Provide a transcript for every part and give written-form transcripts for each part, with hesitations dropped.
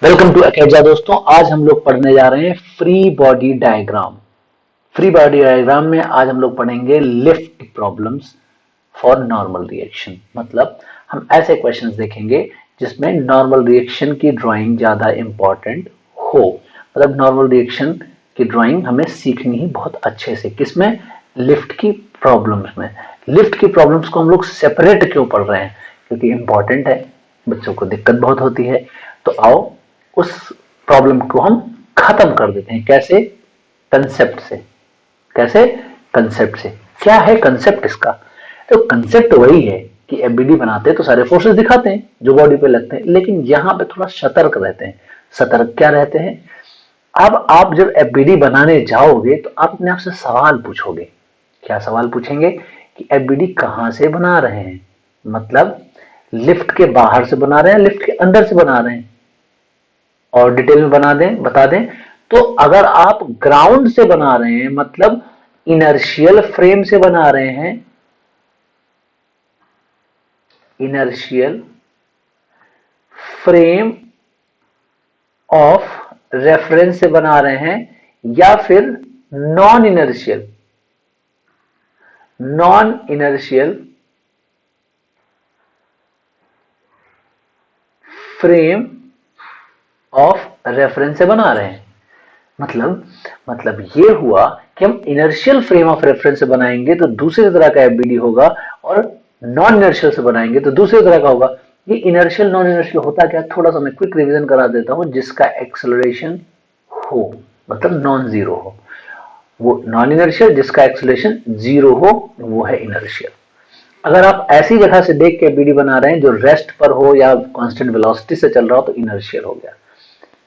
Welcome to अकेजा दोस्तों। आज हम लोग पढ़ने जा रहे हैं free body diagram. Free body diagram में आज हम लोग पढ़ेंगे lift problems for normal reaction. मतलब हम ऐसे क्वेश्चंस देखेंगे जिसमें नॉर्मल रिएक्शन की ड्राइंग ज्यादा इंपॉर्टेंट हो। मतलब नॉर्मल रिएक्शन की ड्राइंग हमें सीखनी ही बहुत अच्छे से। किसमें? लिफ्ट की प्रॉब्लम्स में। लिफ्ट की प्रॉब्लम्स को हम लोग सेपरेट क्यों पढ़ रहे हैं? क्योंकि इंपॉर्टेंट है, बच्चों को दिक्कत बहुत होती है। तो आओ उस प्रॉब्लम को हम खत्म कर देते हैं। कैसे? कंसेप्ट से। कैसे? कंसेप्ट से। क्या है कंसेप्ट इसका? तो कंसेप्ट वही है कि एफबीडी बनाते हैं तो सारे फोर्सेस दिखाते हैं जो बॉडी पे लगते हैं, लेकिन यहां पे थोड़ा सतर्क रहते हैं। सतर्क क्या रहते हैं? अब आप जब एफबीडी बनाने जाओगे तो आप अपने आप से सवाल पूछोगे। क्या सवाल पूछेंगे? कि एफबीडी कहां से बना रहे हैं? मतलब लिफ्ट के बाहर से बना रहे हैं, लिफ्ट के अंदर से बना रहे हैं? और डिटेल में बता दें तो अगर आप ग्राउंड से बना रहे हैं, मतलब इनर्शियल फ्रेम से बना रहे हैं, इनर्शियल फ्रेम ऑफ रेफरेंस से बना रहे हैं, या फिर non inertial frame of reference से बना रहे हैं। मतलब ये हुआ कि हम इनर्शियल फ्रेम ऑफ रेफरेंस से बनाएंगे तो दूसरी तरह का एफबीडी होगा, और नॉन इनर्शियल से बनाएंगे तो दूसरी तरह का होगा। ये इनर्शियल नॉन इनर्शियल होता क्या? थोड़ा सा मैं क्विक रिवीजन करा देता हूं। जिसका एक्सेलरेशन हो, मतलब नॉन जीरो हो, वो नॉन इनर्शियल। जिसका एक्सेलरेशन जीरो हो, वो है इनर्शियल। अगर आप ऐसी जगह से देख के एफबीडी बना रहे हैं जो रेस्ट पर हो या कांस्टेंट वेलोसिटी से चल रहा हो, तो इनर्शियल हो गया।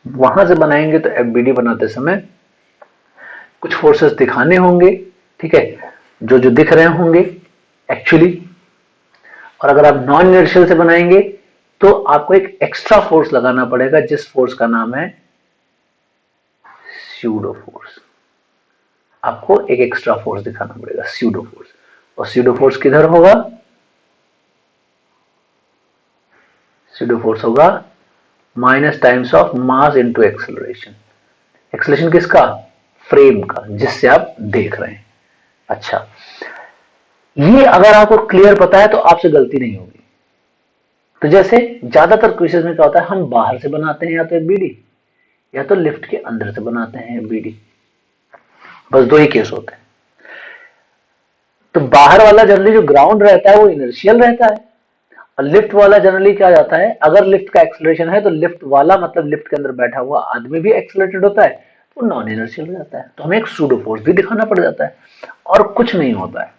वहां से बनाएंगे तो एफबीडी बनाते समय कुछ फोर्सेस दिखाने होंगे, ठीक है, जो जो दिख रहे होंगे एक्चुअली। और अगर आप नॉन इनर्शियल से बनाएंगे तो आपको एक एक्स्ट्रा फोर्स लगाना पड़ेगा, जिस फोर्स का नाम है स्यूडो फोर्स। आपको एक एक्स्ट्रा फोर्स दिखाना पड़ेगा, स्यूडो फोर्स। और स्यूडो फोर्स किधर होगा? स्यूडो फोर्स होगा minus times of mass into acceleration. Acceleration किसका? फ्रेम का, जिससे आप देख रहे हैं। अच्छा, ये अगर आपको क्लियर पता है तो आपसे गलती नहीं होगी। तो जैसे ज्यादातर केसेस में क्या होता है, हम बाहर से बनाते हैं या तो एफबीडी, या तो लिफ्ट के अंदर से बनाते हैं एफबीडी। बस दो ही केस होते हैं। तो बाहर वाला जनरली जो ग्राउंड रहता है वो इनर्शियल रहता है, और लिफ्ट वाला जनरली क्या जाता है, अगर लिफ्ट का एक्सेलरेशन है तो लिफ्ट वाला मतलब लिफ्ट के अंदर बैठा हुआ आदमी भी एक्सेलरेटेड होता है, तो नॉन इनर्शियल हो जाता है। तो हमें एक सूडो फोर्स भी दिखाना पड़ जाता है, और कुछ नहीं होता है,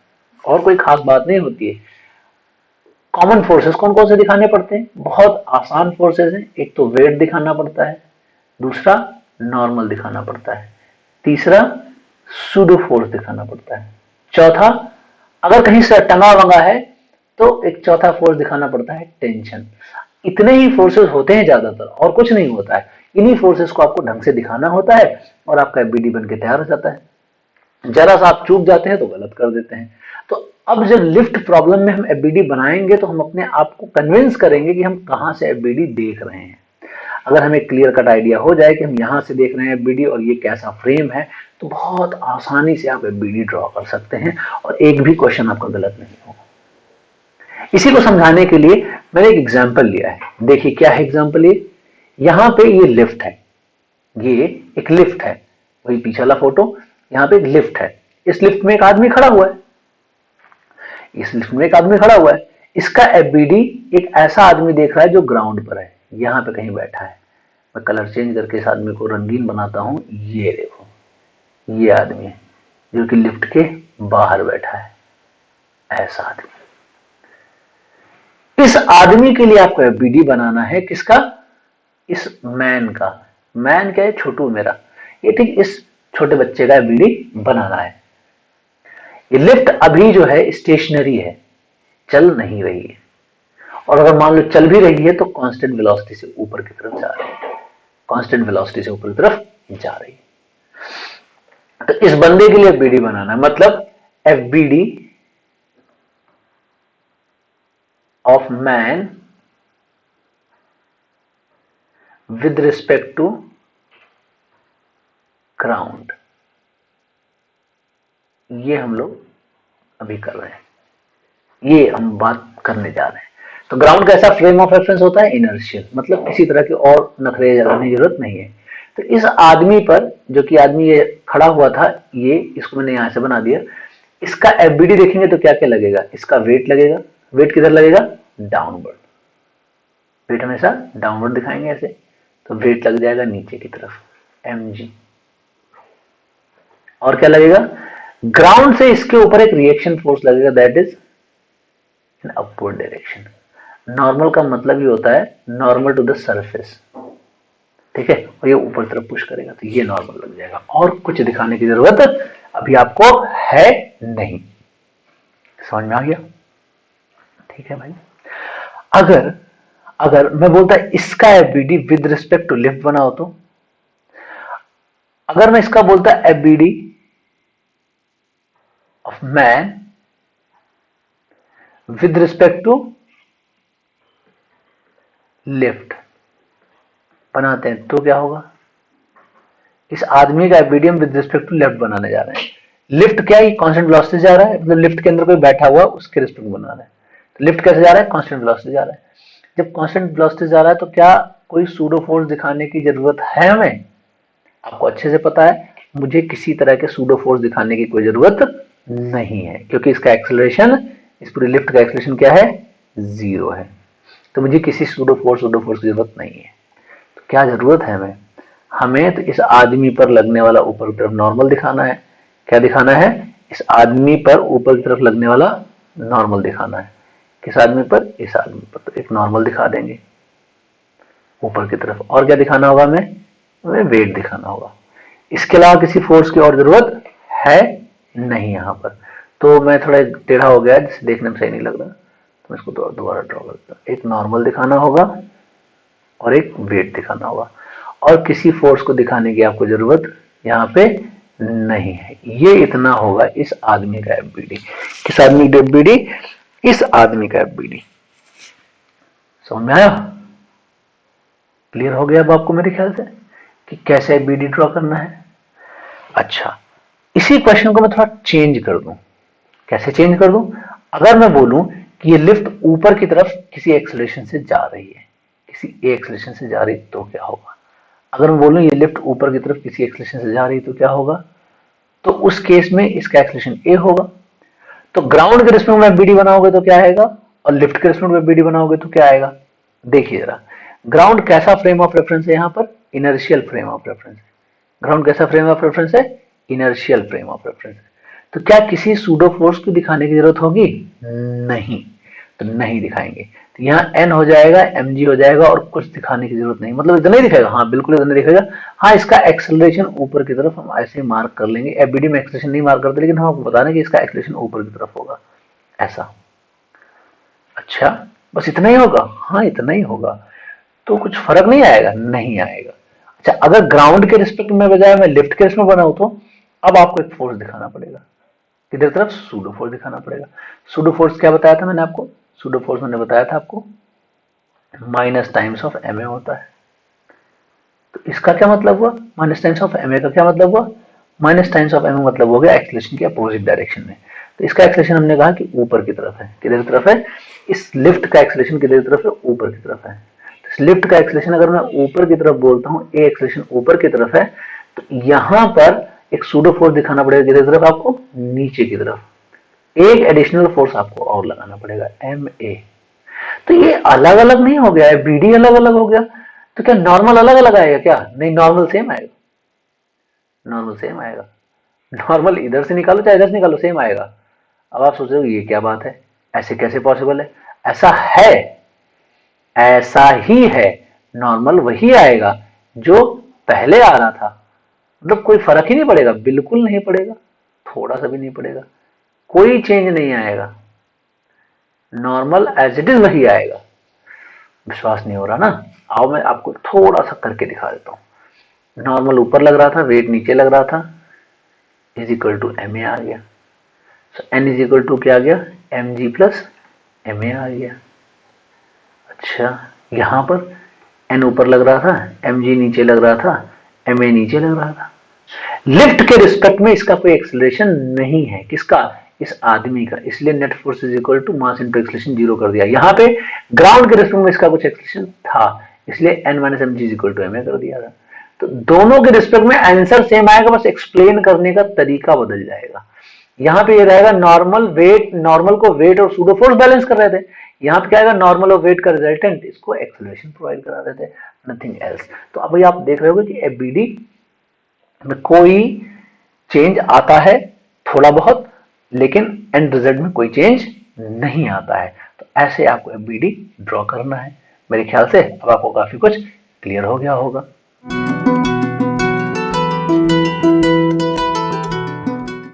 और कोई खास बात नहीं होती है। कॉमन फोर्सेस कौन कौन से दिखाने पड़ते हैं? बहुत आसान फोर्सेस हैं। एक तो वेट दिखाना पड़ता है, दूसरा नॉर्मल दिखाना पड़ता है, तीसरा सूडो फोर्स दिखाना पड़ता है, चौथा अगर कहीं से टंगा वंगा है तो एक चौथा फोर्स दिखाना पड़ता है, टेंशन। इतने ही फोर्सेस होते हैं ज्यादातर, और कुछ नहीं होता है। इन्हीं फोर्सेस को आपको ढंग से दिखाना होता है और आपका एफबीडी बन के तैयार हो जाता है। जरा सा आप चूक जाते हैं तो गलत कर देते हैं। तो अब जब लिफ्ट प्रॉब्लम में हम एफबीडी बनाएंगे तो हम अपने आप को कन्विंस करेंगे कि हम कहां से एफबीडी देख रहे हैं। अगर हमें क्लियर कट आइडिया हो जाए कि हम यहां से देख रहे हैं एफबीडी और ये कैसा फ्रेम है, तो बहुत आसानी से आप एफबीडी ड्रॉ कर सकते हैं, और एक भी क्वेश्चन आपका गलत नहीं होगा। इसी को समझाने के लिए मैंने एक एग्जाम्पल लिया है। देखिए क्या है एग्जाम्पल। ये यहां पे ये लिफ्ट है, ये एक लिफ्ट है, वही पीछे वाला फोटो। यहाँ पे एक लिफ्ट है, इस लिफ्ट में एक आदमी खड़ा हुआ है, इस लिफ्ट में एक आदमी खड़ा हुआ है। इसका एफबीडी एक ऐसा आदमी देख रहा है जो ग्राउंड पर है, यहाँ पे कहीं बैठा है। मैं कलर चेंज करके इस आदमी को रंगीन बनाता हूं। ये देखो, ये आदमी है जो कि लिफ्ट के बाहर बैठा है, ऐसा आदमी। इस आदमी के लिए आपको एफबीडी बनाना है। किसका? इस मैन का। मैन क्या है? छोटू मेरा। ये ठीक इस छोटे बच्चे का एफबीडी बनाना है। ये लिफ्ट अभी जो है स्टेशनरी है, चल नहीं रही है, और अगर मान लो चल भी रही है तो कांस्टेंट वेलोसिटी से ऊपर की तरफ जा रही है, कांस्टेंट वेलोसिटी से ऊपर की तरफ जा रही है। तो इस बंदे के लिए एफबीडी बनाना है, मतलब FBD of man with respect to ground, ये हम लोग अभी कर रहे हैं, ये हम बात करने जा रहे हैं। तो ग्राउंड कैसा फ्रेम ऑफ रेफरेंस होता है? इनर्शियल, मतलब किसी तरह के और नखरे लगाने की जरूरत नहीं है। तो इस आदमी पर, जो कि आदमी ये खड़ा हुआ था, ये इसको मैंने यहां से बना दिया, इसका एफबीडी देखेंगे तो क्या क्या लगेगा? इसका वेट लगेगा। वेट किधर लगेगा? डाउनवर्ड। वेट हमेशा डाउनवर्ड दिखाएंगे ऐसे, तो वेट लग जाएगा नीचे की तरफ, mg। और क्या लगेगा? ग्राउंड से इसके ऊपर एक रिएक्शन फोर्स लगेगा, that is in upward direction. Normal का मतलब ये होता है नॉर्मल टू द सरफेस, ठीक है, और ये ऊपर तरफ पुश करेगा तो ये नॉर्मल लग जाएगा। और कुछ दिखाने की जरूरत अभी आपको है नहीं। समझ में आ गया? ठीक है भाई। अगर अगर मैं बोलता इसका FBD with respect to lift बनाओ, तो अगर मैं इसका बोलता FBD of man with respect to lift बनाते हैं, तो क्या होगा? इस आदमी का FBD with respect to left बनाने जा रहे हैं। लिफ्ट क्या है? कांस्टेंट वेलोसिटी जा रहा है, मतलब लिफ्ट के अंदर कोई बैठा हुआ उसके रिस्पेक्ट बना रहा है। तो लिफ्ट कैसे जा रहा है? कांस्टेंट वेलोसिटी जा रहा है। जब कांस्टेंट वेलोसिटी जा रहा है तो क्या कोई सूडो फोर्स दिखाने की जरूरत है हमें? आपको अच्छे से पता है मुझे किसी तरह के सूडो फोर्स दिखाने की कोई जरूरत नहीं है, क्योंकि इसका एक्सेलरेशन, इस पूरी लिफ्ट का एक्सेलरेशन क्या है? 0 है। तो मुझे किसी सूडो फोर्स की जरूरत नहीं है। तो क्या जरूरत है हमें? हमें तो इस आदमी पर लगने वाला ऊपर की तरफ नॉर्मल दिखाना है। क्या दिखाना है? इस आदमी पर ऊपर की तरफ लगने वाला नॉर्मल दिखाना है। किस आदमी पर? इस आदमी पर। तो एक नॉर्मल दिखा देंगे ऊपर की तरफ। और क्या दिखाना होगा हमें? हमें वेट दिखाना होगा। इसके अलावा किसी फोर्स की और जरूरत है नहीं यहां पर। तो मैं थोड़ा टेढ़ा हो गया जिससे देखने में सही नहीं लग रहा, तो मैं इसको दोबारा ड्रॉ करता हूं। एक नॉर्मल दिखाना होगा और एक वेट दिखाना होगा, और किसी फोर्स को दिखाने की आपको जरूरत यहाँ पे नहीं है। ये इतना होगा इस आदमी का एफबीडी। किस आदमी का एफबीडी? इस आदमी का एफबीडी। समझ में आया? क्लियर हो गया अब आपको मेरे ख्याल से कि कैसे एफबीडी ड्रॉ करना है। अच्छा, इसी क्वेश्चन को मैं थोड़ा चेंज कर दूं। कैसे चेंज कर दूं? अगर मैं बोलूं कि ये लिफ्ट ऊपर की तरफ किसी एक्सेलरेशन से जा रही है, किसी ए एक्सेलरेशन से जा रही, तो क्या होगा? अगर मैं बोलूं ये लिफ्ट ऊपर की तरफ किसी एक्सेलरेशन से जा रही है, तो क्या होगा? तो उस केस में इसका एक्सेलरेशन ए होगा। तो ग्राउंड के रिस्पेक्ट में बीडी बनाओगे तो क्या आएगा, और लिफ्ट के रिस्पेक्ट में बीडी बनाओगे तो क्या आएगा? देखिए जरा, ग्राउंड कैसा फ्रेम ऑफ रेफरेंस है? यहाँ पर इनर्शियल फ्रेम ऑफ रेफरेंस है। ग्राउंड कैसा फ्रेम ऑफ रेफरेंस है? इनर्शियल फ्रेम ऑफ रेफरेंस है। तो क्या किसी सूडो फोर्स को दिखाने की जरूरत होगी? नहीं, तो नहीं दिखाएंगे। तो यहाँ एन हो जाएगा, mg हो जाएगा, और कुछ दिखाने की जरूरत नहीं, मतलब इतना ही दिखाएगा। हाँ बिल्कुल इतना दिखाएगा। हाँ, इसका एक्सेलरेशन ऊपर की तरफ हम ऐसे मार्क कर लेंगे। एफबीडी में एक्सेलरेशन नहीं मार्क करते, लेकिन हम आपको बता दें कि इसका एक्सेलरेशन ऊपर की तरफ होगा ऐसा। अच्छा, बस इतना ही होगा? हाँ इतना ही होगा। तो कुछ फर्क नहीं आएगा? नहीं आएगा। अच्छा, अगर ग्राउंड के रिस्पेक्ट में बजाय मैं लिफ्ट के रिस्पेक्ट बनाऊं, तो अब आपको एक फोर्स दिखाना पड़ेगा। किधर तरफ? सूडो फोर्स दिखाना पड़ेगा। सूडो फोर्स क्या बताया था मैंने आपको? सूडो फोर्स मैंने बताया था आपको minus times of M A होता है। तो इसका क्या मतलब हुआ? Minus times of M A का क्या मतलब हुआ? Minus times of M A मतलब हो गया एक्सेलरेशन के अपोजिट डायरेक्शन में। तो इसका एक्सेलरेशन हमने कहा कि ऊपर की तरफ है। किधर की तरफ है? इस लिफ्ट का एक्सेलरेशन किधर की तरफ है? ऊपर की तरफ है। तो इस लिफ्ट का एक्सेलरेशन अगर मैं ऊपर की तरफ बोलता हूँ, ए एक्सेलरेशन ऊपर की तरफ है, तो यहां पर एक सूडो फोर्स दिखाना पड़ेगा किधर की तरफ? आपको नीचे की तरफ। एक एडिशनल फोर्स आपको और लगाना पड़ेगा, एम ए। तो ये अलग अलग नहीं हो गया है, बीडी अलग अलग हो गया। तो क्या नॉर्मल अलग अलग आएगा क्या? नहीं, नॉर्मल सेम आएगा। नॉर्मल सेम आएगा। नॉर्मल इधर से निकालो चाहे इधर से निकालो, सेम आएगा। अब आप सोच रहे हो ये क्या बात है, ऐसे कैसे पॉसिबल है? ऐसा है, ऐसा ही है। नॉर्मल वही आएगा जो पहले आ रहा था। मतलब कोई फर्क ही नहीं पड़ेगा, बिल्कुल नहीं पड़ेगा, थोड़ा सा भी नहीं पड़ेगा, कोई चेंज नहीं आएगा। नॉर्मल एज इट इज वही आएगा। विश्वास नहीं हो रहा ना? आओ मैं आपको थोड़ा सा करके दिखा देता हूं। नॉर्मल ऊपर लग रहा था, वेट नीचे लग रहा था, is equal to M A आ गया। So N is equal to क्या आ गया? M G plus M A आ गया। अच्छा, यहां पर एन ऊपर लग रहा था, एम जी नीचे लग रहा था, एम ए नीचे लग रहा था। लिफ्ट के रिस्पेक्ट में इसका कोई एक्सेलरेशन नहीं है, किसका, इस आदमी का, इसलिए net force is equal to mass into acceleration zero कर दिया। यहाँ पे ग्राउंड के रिस्पेक्ट में इसका कुछ एक्सेलरेशन था, इसलिए N minus M G is equal to M A कर दिया था। तो दोनों के रिस्पेक्ट में आंसर सेम आएगा, बस एक्सप्लेन करने का तरीका बदल जाएगा। यहाँ पे ये रहेगा नॉर्मल वेट, नॉर्मल को वेट और सूडो फोर्स बैलेंस कर रहे थे, यहाँ पे क्या आएगा, नॉर्मल और वेट का रिजल्टेंट इसको एक्सेलरेशन प्रोवाइड करा रहे थे, नथिंग एल्स। तो अब आप देख रहे हो कि एफबीडी में कोई चेंज आता है थोड़ा बहुत, लेकिन एंड रिजल्ट में कोई चेंज नहीं आता है। तो ऐसे आपको एफबीडी ड्रॉ करना है। मेरे ख्याल से अब आपको काफी कुछ क्लियर हो गया होगा।